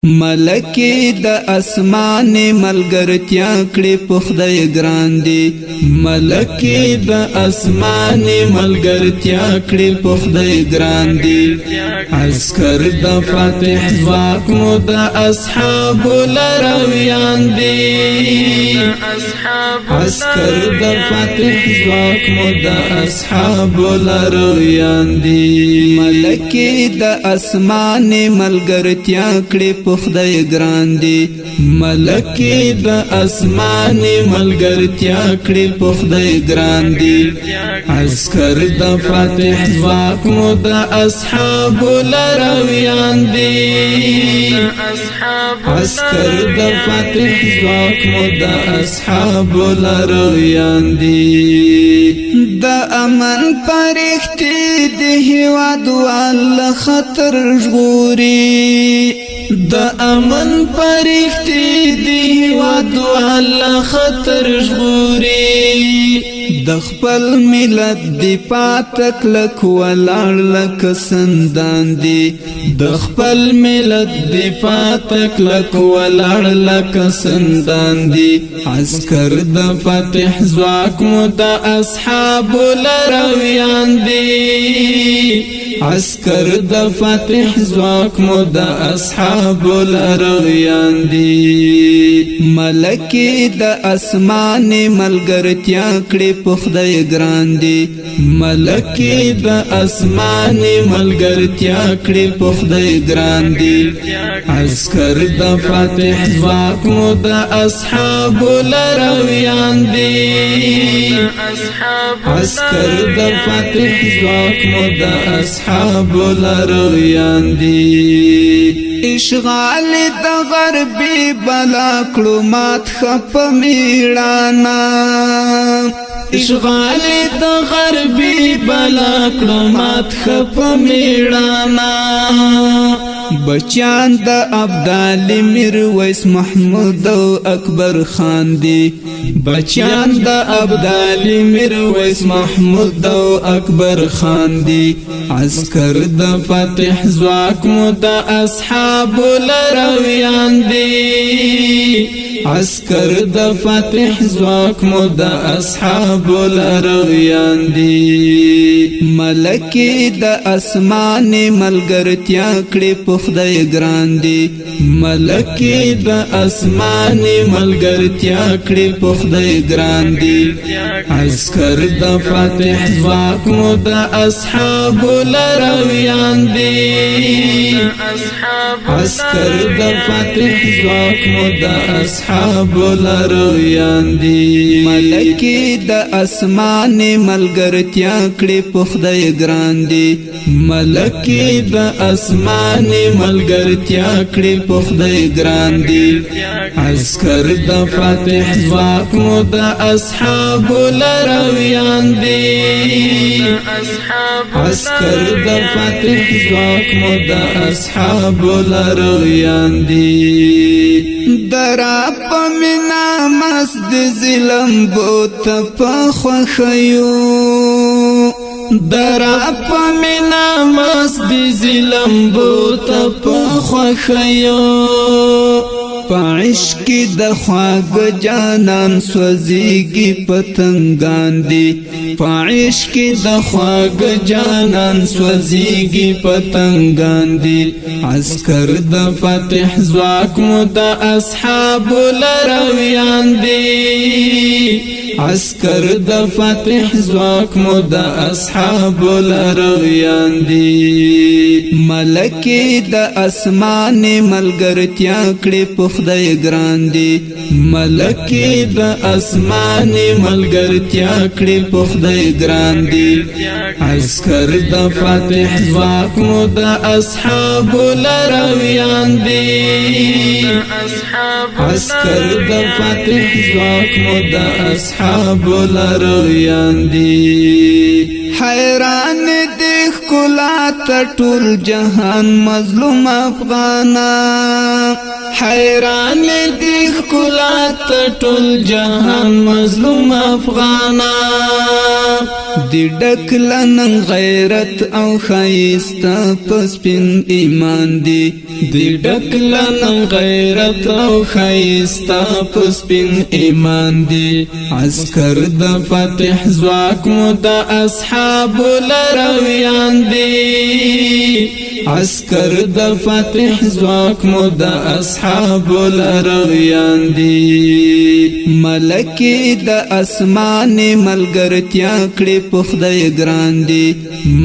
ملکی د اسمان ملګرتیا کړي په خدای ګران دی ملکی د اسمان ملګرتیا کړي په خدای ګران دی عسكر د فاتح ځواک مو د اصحاب لرویان دی عسكر د فاتح ځواک مو د اصحاب لرویان دی ملکی د اسمان ملګرتیا کړي په خدای ګران دی ملکی د اسمان ملګرتیا کړي په خدای ګران دی عسكر د فاتح ځواک مو د اصحاب لرویان دی عسكر د فاتح ځواک مو د اصحاب لرویان دی د امن پرښتې د هیواد وال خطر ژغوري د امن پرښتې د هیواد وال خطر ژغوري د خپل ملت دفاع تکلک ولاړ لکه سندان دی د خپل ملت دفاع تکلک ولاړ لکه سندان دی عسكر د فاتح ځواک مو د اصحاب لرویان دی عسكر د فاتح ځواک مو د اصحاب لرویان دی ملکی د اسمان ملګرتیا کړي په خدای ګران دی ملکی د اسمان ملګرتیا کړي په خدای ګران دی عسكر د فاتح ځواک مو د اصحاب لرویان دی عسكر د فاتح ځواک مو د اصحاب لرویان دی اشغال د غربي بلا کړو مات خپ میړانا اشغال د غربي بلا کړو مات خپ میړانا بچان د ابدال میرویس محمود او اکبر خان دی بچان د ابدال میرویس محمود او اکبر خان دی عسكر د فاتح ځواک مو د اصحاب لرویان دی عسكر د فاتح ځواک مو د اصحاب لرویان دی ملکی د اسمان ملګرتیا کړي په خدای ګران دی ملکی د اسمان ملګرتیا کړي په خدای ګران دی عسكر د فاتح ځواک مو د اصحاب لرویان دی عسكر د فاتح ځواک مو د اصحاب لرویان دی ملکی د اسمان ملګرتیا کړي په خدای ګران دی ملکی د اسمان ملګرتیا کړي په خدای ګران دی عسكر د فاتح ځواک مو د اصحاب لرویان دی عسكر د فاتح ځواک مو د اصحاب لرویان دی درا پمینا مسد ظلم بوت پخوخیو درا پمینا مسد ظلم بوت پخوخیو پعشق د خواږ جانان سوځيږي پتنګان دي پعشق د خواږ جانان سوځيږي پتنګان دي عسكر د فاتح ځواک مو د اصحاب لرویان دي عسكر د فاتح ځواک مو د اصحاب لرویان دي ملکی د اسمان ملګرتیا کړي په خدای ګران دی ملکی د اسمان ملګرتیا کړي په خدای ګران دی عسكر د فاتح ځواک مو د اصحاب لرویان دی عسكر د فاتح ځواک مو د اصحاب لرویان دی حیران د ښکلا ټول جهان مظلوم افغانا حیران دی ښکلا ټول جهان مظلوم افغانا دی ډک لنن غیرت او ښایسته په سپین ایمان دی ډک لنن غیرت او ښایسته په سپین ایمان دی عسکر د فتح ځواک مو د اصحابو لرویان دی عسکر د فتح ځواک مو د اصحابو لرویان دی ملکی د اسمان ملګرتیا کړي په خدای ګران دی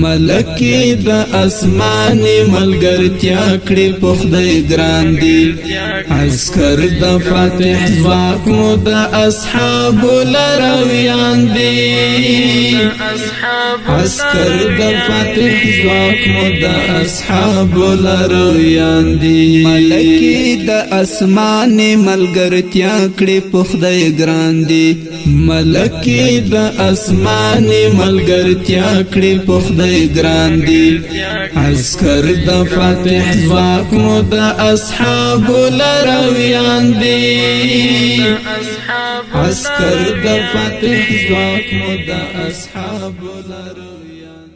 ملکی د اسمان ملګرتیا کړي په خدای ګران دی عسکر د فتح ځواک مو د اصحابو لرویان دی عسکر د فتح ځواک مو د اصحابو لرویان دی ملکی د اسمان ملګرتیا کړي په خدای ګران دی ملکی د اسمان ملګرتیا کړي په خدای ګران دی عسکر د فتح ځواک مو د اصحابو لرویان دی عسکر د فتح ځواک مو د اصحابو لرویان